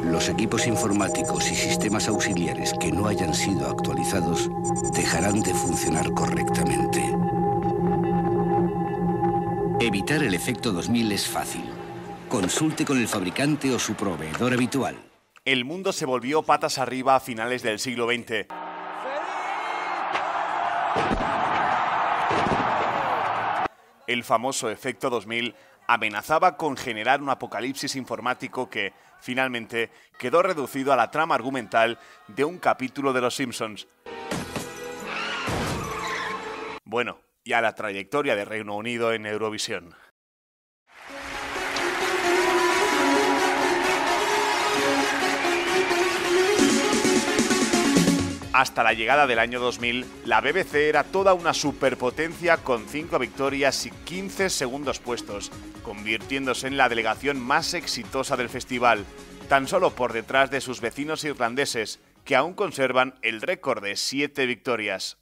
Los equipos informáticos y sistemas auxiliares que no hayan sido actualizados dejarán de funcionar correctamente. Evitar el efecto 2000 es fácil. Consulte con el fabricante o su proveedor habitual. El mundo se volvió patas arriba a finales del siglo XX. El famoso efecto 2000 amenazaba con generar un apocalipsis informático que, finalmente, quedó reducido a la trama argumental de un capítulo de Los Simpsons. Bueno, y a la trayectoria de Reino Unido en Eurovisión. Hasta la llegada del año 2000, la BBC era toda una superpotencia con 5 victorias y 15 segundos puestos, convirtiéndose en la delegación más exitosa del festival, tan solo por detrás de sus vecinos irlandeses, que aún conservan el récord de 7 victorias.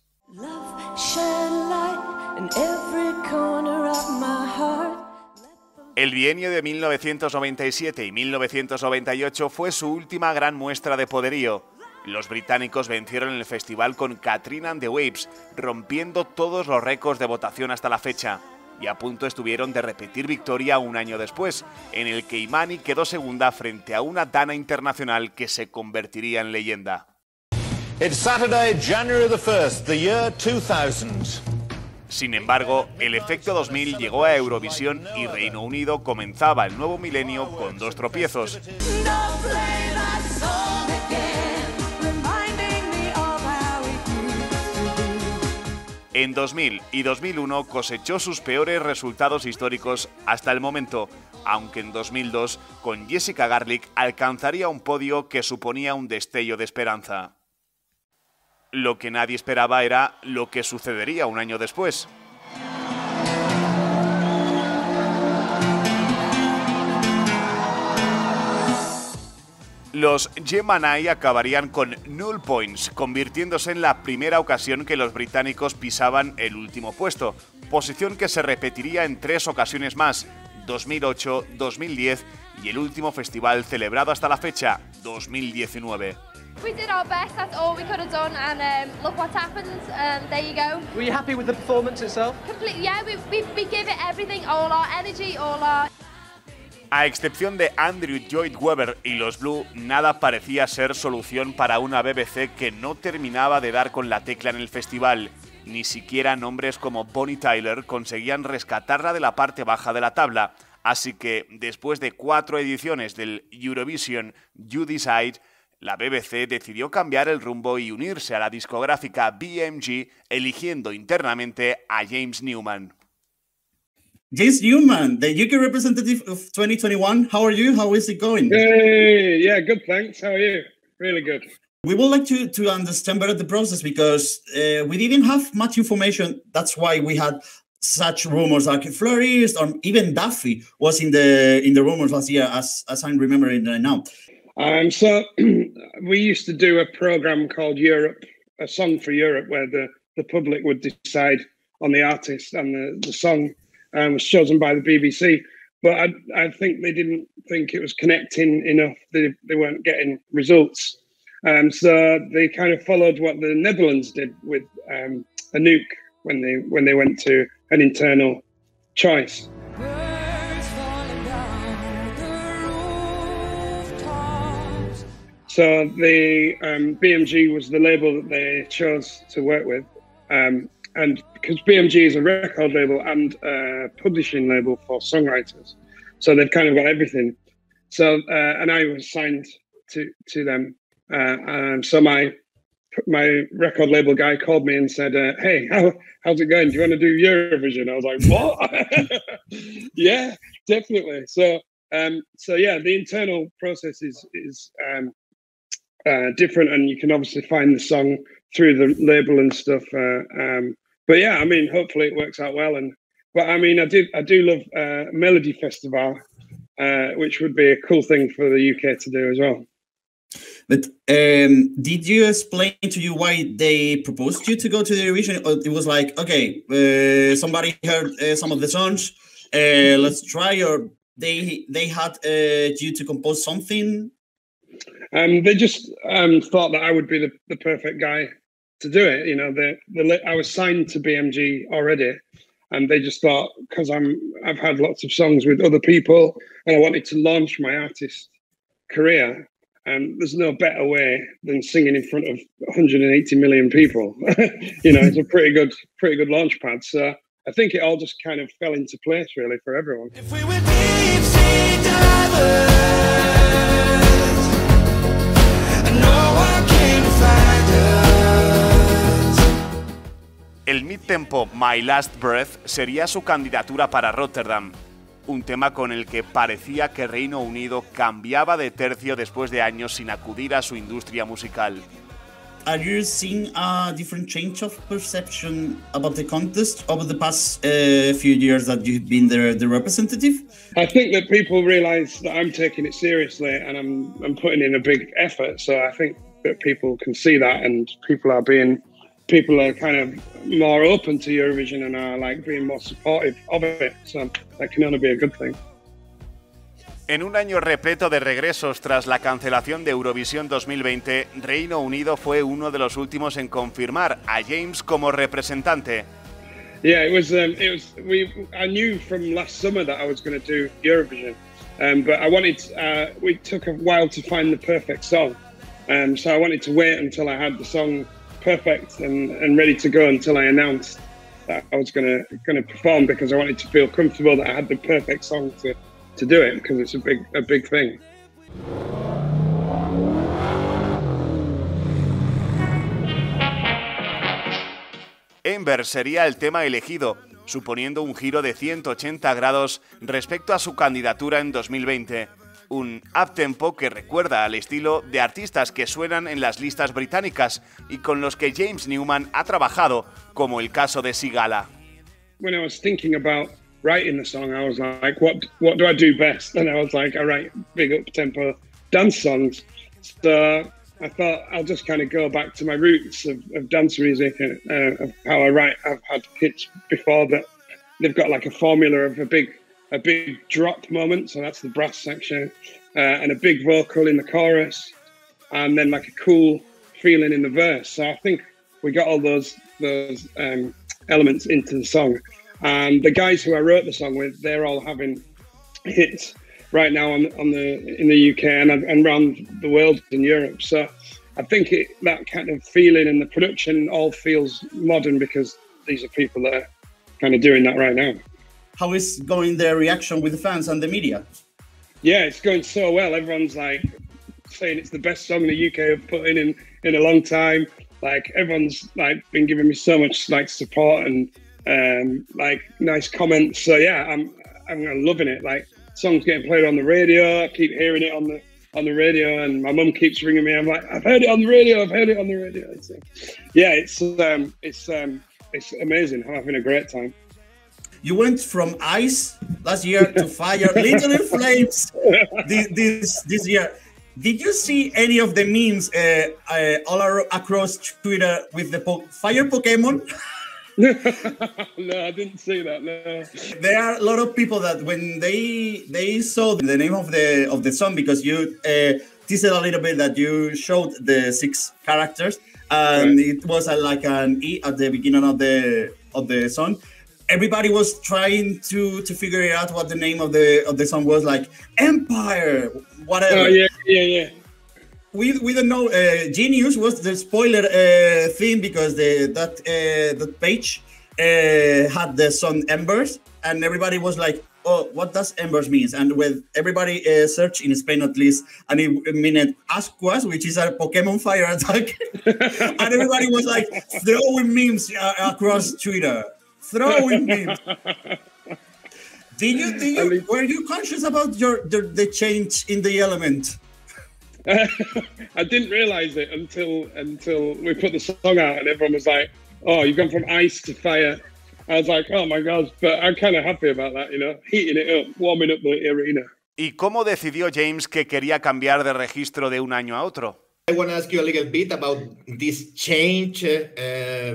El bienio de 1997 y 1998 fue su última gran muestra de poderío. Los británicos vencieron el festival con Katrina and the Waves, rompiendo todos los récords de votación hasta la fecha. Y a punto estuvieron de repetir victoria un año después, en el que Imani quedó segunda frente a una Dana internacional que se convertiría en leyenda. It's Saturday, January the 1st, the year 2000. Sin embargo, el efecto 2000 llegó a Eurovisión y Reino Unido comenzaba el nuevo milenio con 2 tropiezos. En 2000 y 2001 cosechó sus peores resultados históricos hasta el momento, aunque en 2002, con Jessica Garlick, alcanzaría un podio que suponía un destello de esperanza. Lo que nadie esperaba era lo que sucedería un año después. Los Gemini acabarían con null points, convirtiéndose en la primera ocasión que los británicos pisaban el último puesto, posición que se repetiría en 3 ocasiones más, 2008, 2010 y el último festival celebrado hasta la fecha, 2019. We did our best, that's all we could have done, and look what's happened, there you go. Were you happy with the performance itself? Completely, yeah, we give it everything, all our energy, all our... A excepción de Andrew Lloyd Webber y los Blue, nada parecía ser solución para una BBC que no terminaba de dar con la tecla en el festival. Ni siquiera nombres como Bonnie Tyler conseguían rescatarla de la parte baja de la tabla. Así que, después de 4 ediciones del Eurovision You Decide, la BBC decidió cambiar el rumbo y unirse a la discográfica BMG, eligiendo internamente a James Newman. James Newman, the UK representative of 2021. How are you? How is it going? Hey, yeah, good, thanks. How are you? Really good. We would like to understand better the process because we didn't have much information. That's why we had such rumors like Florist or even Duffy was in the rumors last year, as I'm remembering right now. So we used to do a program called Europe, a song for Europe, where the public would decide on the artist, and the song was chosen by the BBC. But I think they didn't think it was connecting enough. They weren't getting results. So they kind of followed what the Netherlands did with Anouk when they went to an internal choice. So the BMG was the label that they chose to work with, and because BMG is a record label and a publishing label for songwriters, so they've kind of got everything. So and I was signed to them, and so my record label guy called me and said, "Hey, how's it going? Do you want to do Eurovision?" I was like, "What?" Yeah, definitely. So yeah, the internal process is different, and you can obviously find the song through the label and stuff. But yeah, I mean, hopefully it works out well. But I mean, I do love Melody Festival, which would be a cool thing for the UK to do as well. But did you explain to you why they proposed you to go to the Eurovision? Or it was like, okay, somebody heard some of the songs, let's try, or they had you to compose something? They just thought that I would be the perfect guy to do it. You know, I was signed to BMG already, and they just thought, because I've had lots of songs with other people, and I wanted to launch my artist career. And there's no better way than singing in front of 180 million people. You know, it's a pretty good launch pad. So I think it all just kind of fell into place, really, for everyone. If we were deep sea divers, and no one came to find us. El mid-tempo My Last Breath sería su candidatura para Rotterdam, un tema con el que parecía que Reino Unido cambiaba de tercio después de años sin acudir a su industria musical. Are you seeing a different change of perception about the contest over the past few years that you've been the representative? I think that people realise that I'm taking it seriously and I'm putting in a big effort. So I think that people can see that, and people are kind of more open to Eurovision and are like being more supportive of it. So that can only be a good thing. En un año repleto de regresos tras la cancelación de Eurovisión 2020, Reino Unido fue uno de los últimos en confirmar a James como representante. Yeah, it was. I knew from last summer that I was going to do Eurovision, but I wanted. We took a while to find the perfect song, so I wanted to wait until I had the song perfect and ready to go until I announced that I was going to perform, because I wanted to feel comfortable that I had the perfect song to do it, because it's a big thing. Ember sería el tema elegido, suponiendo un giro de 180 grados respecto a su candidatura en 2020. Un uptempo que recuerda al estilo de artistas que suenan en las listas británicas y con los que James Newman ha trabajado, como el caso de Sigala. When I was thinking about writing the song, I was like, what do I do best? And I was like, I write big up-tempo dance songs. So I thought I'll just kind of go back to my roots of dance music and of how I write. I've had hits before that they've got like a formula of a big drop moment, so that's the brass section, and a big vocal in the chorus, and then like a cool feeling in the verse. So I think we got all those elements into the song. And the guys who I wrote the song with, they're all having hits right now in the UK and around the world in Europe. So I think that kind of feeling and the production all feels modern, because these are people that are kind of doing that right now. How is going the reaction with the fans and the media? Yeah, it's going so well. Everyone's like saying it's the best song the UK have put in a long time. Like everyone's like been giving me so much like support and like nice comments. So yeah, I'm loving it. Like songs getting played on the radio. I keep hearing it on the radio, and my mum keeps ringing me. I'm like, I've heard it on the radio. So, yeah, it's amazing. I'm having a great time. You went from ice last year to fire, Little Flames this year. Did you see any of the memes all across Twitter with the fire Pokemon? No, I didn't see that. No. There are a lot of people that when they saw the name of the song, because you teased a little bit that you showed the 6 characters, and right. It was like an E at the beginning of the song. Everybody was trying to figure out what the name of the song was, like Empire, whatever. Oh yeah. We don't know. Genius was the spoiler thing, because that page had the song Embers, and everybody was like, "Oh, what does Embers means?" And when everybody searched in Spain, at least, and it meant Ascuas, which is a Pokemon fire attack, and everybody was like throwing memes across Twitter. Throwing memes. Were you conscious about the change in the element? I didn't realize it until we put the song out, and everyone was like, "Oh, you've gone from ice to fire." I was like, "Oh my God!" But I'm kind of happy about that, you know, heating it up, warming up the arena. ¿Y cómo decidió James que quería cambiar de registro de un año a otro? I want to ask you a little bit about this change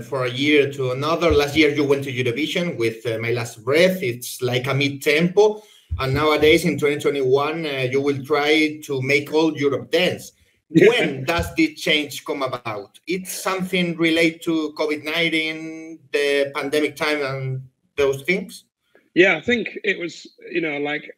for a year to another. Last year you went to Eurovision with My Last Breath. It's like a mid-tempo. And nowadays in 2021, you will try to make all Europe dance. When does this change come about? It's something related to COVID-19, the pandemic time and those things? Yeah, I think it was, like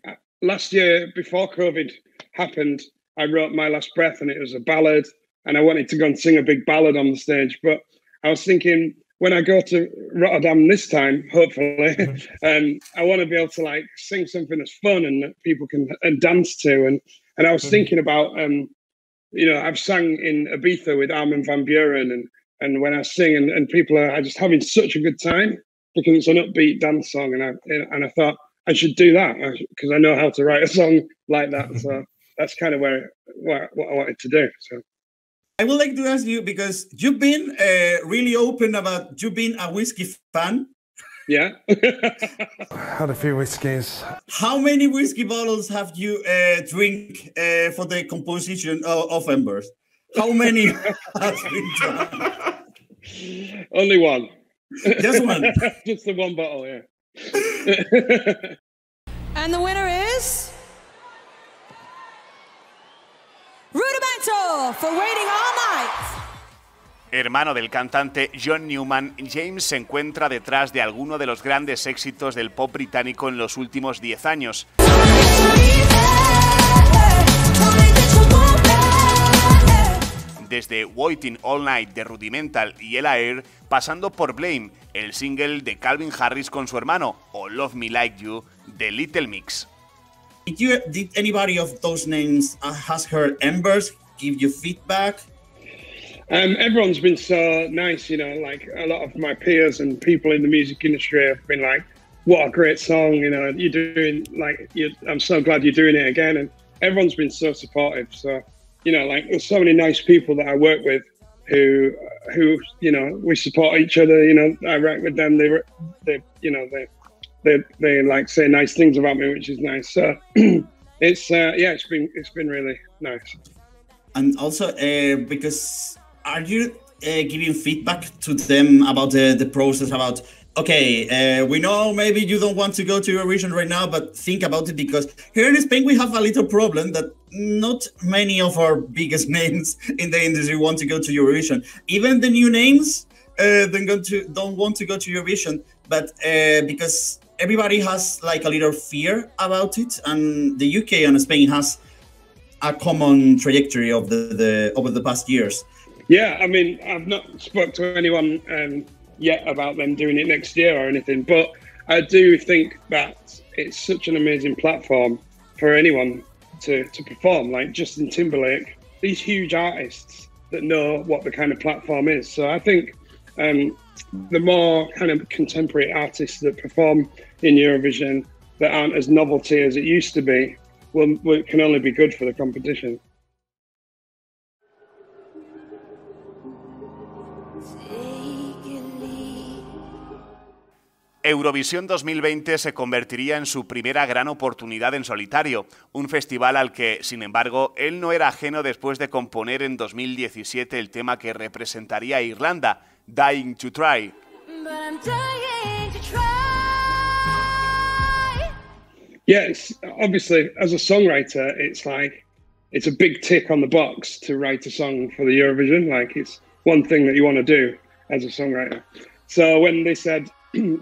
last year before COVID happened, I wrote My Last Breath and it was a ballad and I wanted to go and sing a big ballad on the stage. But I was thinking when I go to Rotterdam this time, hopefully, I want to be able to like sing something that's fun and that people can and dance to. And I was thinking about, I've sung in Ibiza with Armin van Buuren and when I sing and people are just having such a good time because it's an upbeat dance song. And I thought I should do that because I know how to write a song like that. So that's kind of what I wanted to do. So I would like to ask you, because you've been really open about you being a whiskey fan. Yeah. Had a few whiskeys. How many whiskey bottles have you drink for the composition of Embers? How many has been done? Only one. Just one. Just the one bottle, yeah. And the winner is Rudimento for Waiting All Night. Hermano del cantante John Newman, James se encuentra detrás de alguno de los grandes éxitos del pop británico en los últimos 10 años. Desde Waiting All Night de Rudimental y Ella Eyre, pasando por Blame, el single de Calvin Harris con su hermano, o Love Me Like You de Little Mix. Did anybody of those names has heard Embers, give you feedback? Everyone's been so nice, like a lot of my peers and people in the music industry have been like, what a great song, you're doing, I'm so glad you're doing it again. And everyone's been so supportive. So, there's so many nice people that I work with who we support each other, I write with them, they like say nice things about me, which is nice. So it's been really nice. And also because are you giving feedback to them about the process, about, okay, we know maybe you don't want to go to Eurovision right now, but think about it, because here in Spain we have a little problem that not many of our biggest names in the industry want to go to Eurovision. Even the new names don't want to go to Eurovision, but because everybody has like a little fear about it, and the UK and Spain has a common trajectory of over the past years. Yeah, I mean, I've not spoke to anyone yet about them doing it next year or anything, but I do think that it's such an amazing platform for anyone to perform, like Justin Timberlake, these huge artists that know what the kind of platform is. So I think the more kind of contemporary artists that perform in Eurovision that aren't as novelty as it used to be can only be good for the competition. Eurovisión 2020 se convertiría en su primera gran oportunidad en solitario, un festival al que, sin embargo, él no era ajeno después de componer en 2017 el tema que representaría a Irlanda, Dying to Try. Yes, obviously, as a songwriter, it's a big tick on the box to write a song for the Eurovision. Like, it's one thing that you want to do as a songwriter. So when they said,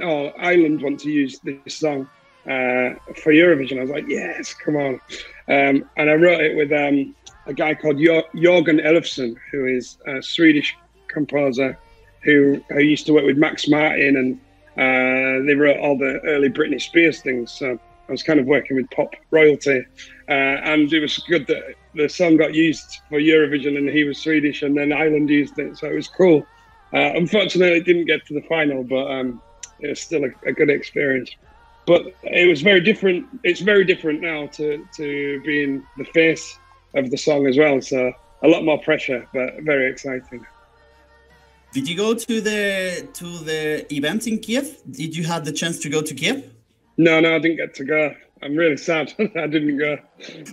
oh, Ireland want to use this song for Eurovision, I was like, yes, come on. And I wrote it with a guy called Jörgen Elofsson, who is a Swedish composer who used to work with Max Martin, and they wrote all the early Britney Spears things. So I was kind of working with pop royalty, and it was good that the song got used for Eurovision and he was Swedish and then Ireland used it, so it was cool. Unfortunately, it didn't get to the final, but it was still a good experience. But it was very different. It's very different now to being the face of the song as well, so a lot more pressure, but very exciting. Did you go to the event in Kiev? Did you have the chance to go to Kiev? No, I didn't get to go. I'm really sad I didn't go.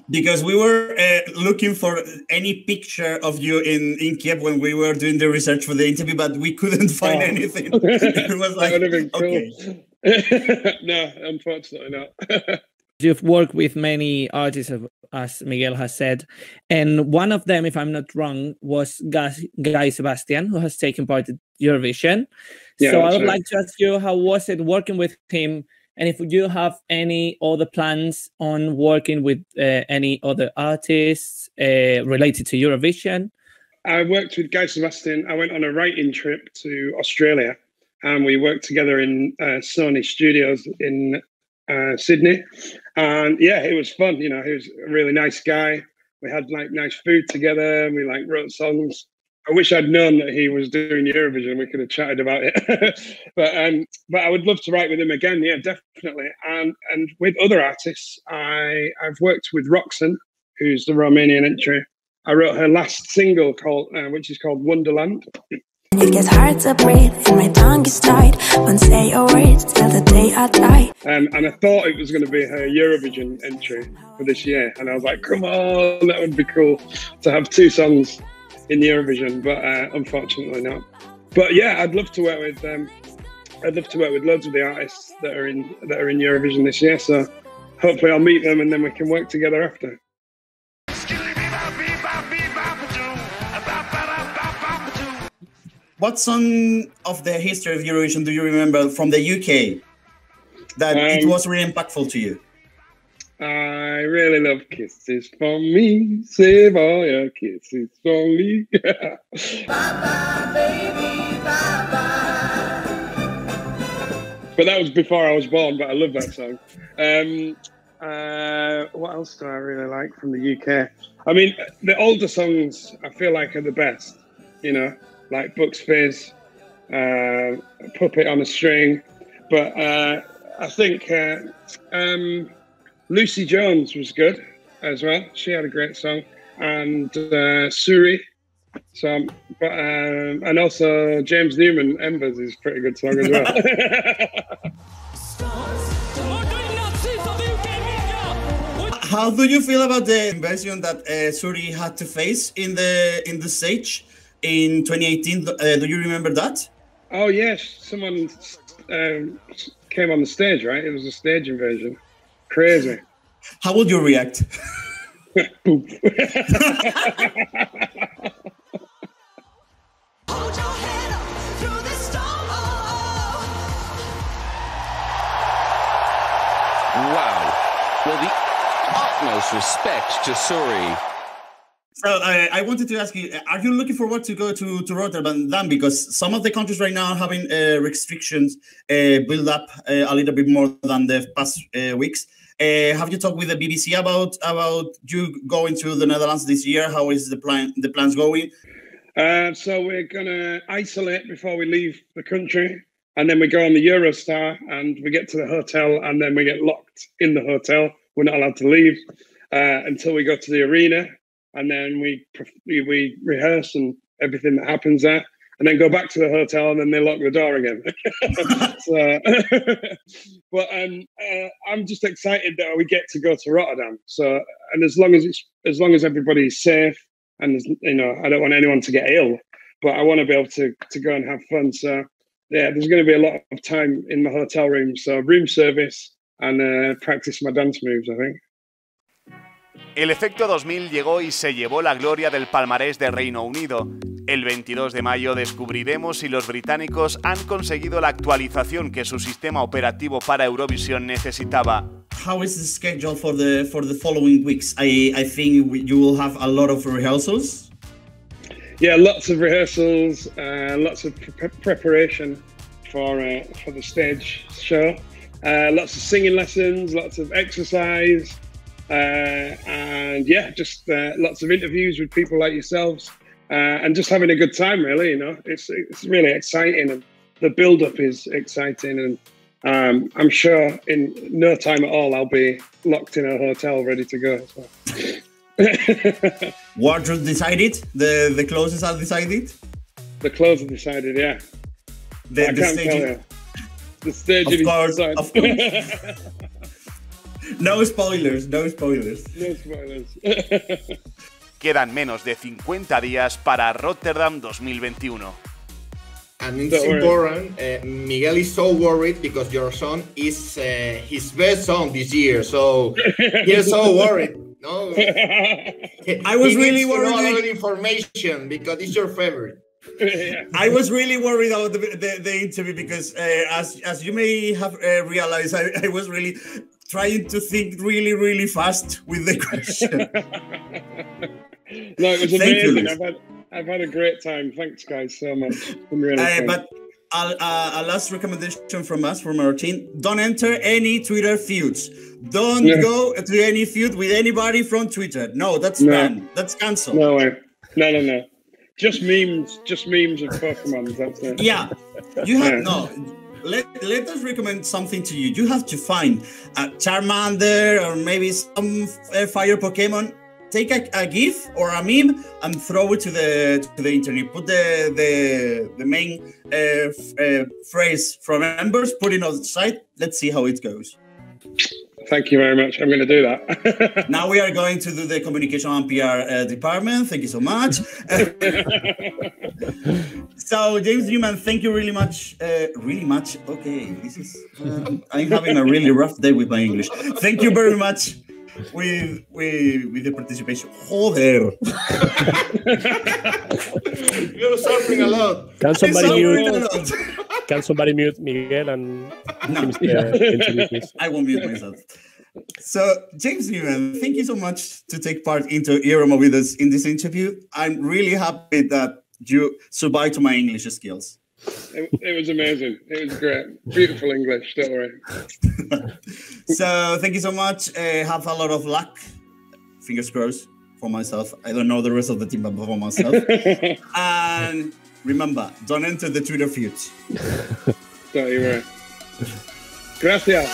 Because we were looking for any picture of you in Kiev when we were doing the research for the interview, but we couldn't find anything. It was like, that would have been okay. cool. No, unfortunately not. You've worked with many artists, as Miguel has said, and one of them, if I'm not wrong, was Guy Sebastian, who has taken part in Eurovision. Yeah, so I would right. like to ask you, how was it working with him? And if you have any other plans on working with any other artists related to Eurovision? I worked with Guy Sebastian. I went on a writing trip to Australia, and we worked together in Sony Studios in Sydney. And yeah, it was fun. You know, he was a really nice guy. We had like nice food together. And we like wrote songs. I wish I'd known that he was doing Eurovision. We could have chatted about it. but I would love to write with him again. Yeah, definitely. And with other artists, I've worked with Roxanne, who's the Romanian entry. I wrote her last single which is called Wonderland. It gets hard to breathe and my tongue is tied. Won't say a word till the day I die. And I thought it was going to be her Eurovision entry for this year. And I was like, come on, that would be cool to have 2 songs in Eurovision, but unfortunately not. But yeah, I'd love to work with loads of the artists that are in Eurovision this year. So hopefully I'll meet them and then we can work together after. What song of the history of Eurovision do you remember from the UK that it was really impactful to you? I really love Kisses from Me, save all your kisses from me. Bye-bye, baby, bye-bye. But that was before I was born, but I love that song. What else do I really like from the UK? I mean, the older songs I feel like are the best, you know, like Bucks Fizz, Puppet on a String. But I think Lucy Jones was good as well. She had a great song. And Suri. So, and also James Newman, Embers is a pretty good song as well. How do you feel about the invasion that Suri had to face in the stage in 2018? Do you remember that? Oh yes, someone came on the stage, right? It was a stage invasion. Crazy. How would you react? Boop. Wow. Well, the utmost respect to Suri. So I wanted to ask you, are you looking forward to go to Rotterdam? Because some of the countries right now are having restrictions build up a little bit more than the past weeks. Have you talked with the BBC about you going to the Netherlands this year? How is the plans going? So we're going to isolate before we leave the country. And then we go on the Eurostar and we get to the hotel and then we get locked in the hotel. We're not allowed to leave until we go to the arena. And then we rehearse and everything that happens there. And then go back to the hotel and then they lock the door again. But I'm just excited that we get to go to Rotterdam. So, and as long as everybody's safe and you know, I don't want anyone to get ill, but I want to be able to go and have fun. So yeah, there's going to be a lot of time in my hotel room. So room service and practice my dance moves, I think. El efecto 2000 llegó y se llevó la gloria del palmarés de Reino Unido. El 22 de mayo descubriremos si los británicos han conseguido la actualización que su sistema operativo para Eurovisión necesitaba. How is the schedule for the following weeks? I think you will have a lot of rehearsals. Yeah, lots of rehearsals, lots of preparation for the stage show. Lots of singing lessons, lots of exercise. And yeah, just lots of interviews with people like yourselves, and just having a good time. Really, you know, it's really exciting, and the build-up is exciting. And I'm sure in no time at all I'll be locked in a hotel, ready to go. So. Wardrobe decided? The clothes are decided? The clothes are decided, yeah. I can't tell you. The staging is decided. Of course. No spoilers, no spoilers. No spoilers. Quedan menos de 50 días para Rotterdam 2021. And it's important. Miguel is so worried because your song is his best song this year. So he's so worried. No, I was really worried. All the information because it's your favorite. I was really worried about the interview because, as you may have realized, I was really trying to think really fast with the question. No, it was amazing. I've had a great time. Thanks, guys, so much. It's been really fun. But a last recommendation from us, from our team: don't enter any Twitter feuds. Don't go to any feud with anybody from Twitter. No, that's banned. That's cancelled. No way. No. Just memes of Pokemon. That's it. Yeah, you have Let us recommend something to you. You have to find a Charmander or maybe some fire Pokemon. Take a GIF or a meme and throw it to the internet. Put the main phrase from Embers. Put it on the site. Let's see how it goes. Thank you very much. I'm going to do that. Now we are going to do the communication and PR department. Thank you so much. So James Newman, thank you really much. Okay, this is. I'm having a really rough day with my English. Thank you very much with the participation. Joder. You're suffering a lot. Can somebody mute Miguel and I won't mute myself. So, James Newman, thank you so much to take part into Euroma with us in this interview. I'm really happy that you survived to my English skills. It was amazing. It was great. Beautiful English, don't worry. So, thank you so much. Have a lot of luck. Fingers crossed for myself. I don't know the rest of the team, but for myself. And remember, don't enter the Twitter feuds. Don't you worry. Gracias.